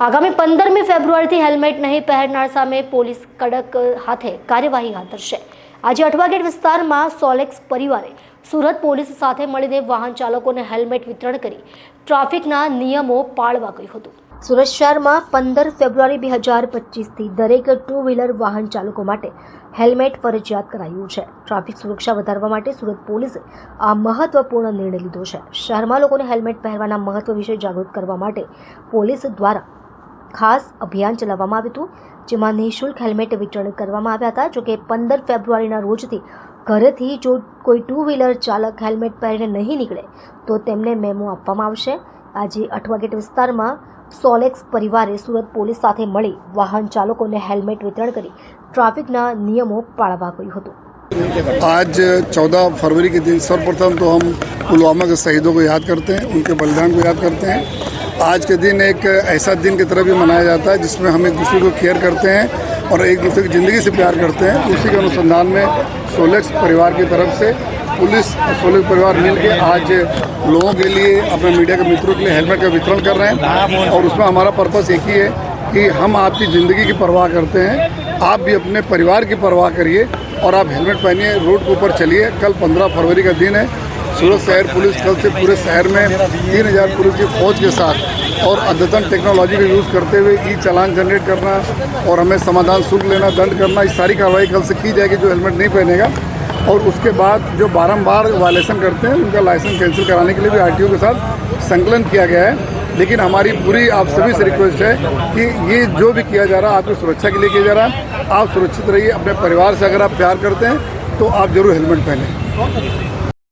આગામી 15મી ફેબ્રુઆરીથી હેલ્મેટ નહીં પહેરનાર સામે પોલીસ કડક હાથે કાર્યવાહી હાથ ધરશે। આજે અઠવા ગેટ વિસ્તારમાં સોલેક્સ પરિવારે સુરત પોલીસ સાથે મળીને વાહન ચાલકોને હેલ્મેટ વિતરણ કરી ટ્રાફિકના નિયમો પાળવા કહ્યું હતું। સુરત શહેરમાં 15 ફેબ્રુઆરી 2025થી દરેક ટુ વ્હીલર વાહન ચાલકો માટે હેલ્મેટ ફરજિયાત કરાયું છે। ટ્રાફિક સુરક્ષા વધારવા માટે સુરત પોલીસે આ મહત્વપૂર્ણ નિર્ણય લીધો છે। શહેરમાં લોકોને હેલ્મેટ પહેરવાના મહત્વ વિશે જાગૃત કરવા માટે પોલીસ દ્વારા ખાસ અભિયાન ચલાવવામાં આવ્યું હતું, જેમાં નિઃશુલ્ક હેલ્મેટ વિતરણ કરવામાં આવ્યા હતા। જોકે 15 ફેબ્રુઆરીના રોજથી ઘરેથી જો કોઈ ટુ વ્હીલર ચાલક હેલ્મેટ પહેરીને નહીં નીકળે તો તેમને મેમો આપવામાં આવશે। આજે અઠવા ગેટ વિસ્તારમાં સોલેક્સ પરિવારે સુરત पुलिस સાથે મળી વાહન ચાલકોને હેલ્મેટ વિતરણ કરી ટ્રાફિકના નિયમો પાળવા કહ્યું હતું। आज 14 फरवरी के दिन सर्वप्रथम तो हम पुलवामा के शहीदों को याद करते हैं, उनके बलिदान को याद करते हैं। आज के दिन एक ऐसा दिन की तरह भी मनाया जाता है जिसमें हम एक दूसरे को केयर करते हैं और एक दूसरे की ज़िंदगी से प्यार करते हैं। उसी के अनुसंधान में सोलेक्स परिवार की तरफ से पुलिस और सोलेक्स परिवार मिलकर आज लोगों के लिए, अपने मीडिया के मित्रों के लिए हेलमेट का वितरण कर रहे हैं। और उसमें हमारा पर्पस एक ही है कि हम आपकी ज़िंदगी की परवाह करते हैं, आप भी अपने परिवार की परवाह करिए और आप हेलमेट पहनिए, रोड के ऊपर चलिए। कल 15 फरवरी का दिन है। सूरत शहर पुलिस कल से पूरे शहर में 3000 पुलिस की फौज के साथ और अद्यतन टेक्नोलॉजी का यूज़ करते हुए ई चालान जनरेट करना और हमें समाधान शुल्क लेना, दंड करना, इस सारी कार्रवाई कल से की जाएगी जो हेलमेट नहीं पहनेगा। और उसके बाद जो बारंबार वायलेशन करते हैं उनका लाइसेंस कैंसिल कराने के लिए भी आरटीओ के साथ संकलन किया गया है। लेकिन हमारी पूरी आप सभी से रिक्वेस्ट है कि ये जो भी किया जा रहा है आपकी सुरक्षा के लिए किया जा रहा है। आप सुरक्षित रहिए, अपने परिवार से अगर आप प्यार करते हैं तो आप जरूर हेलमेट पहनें।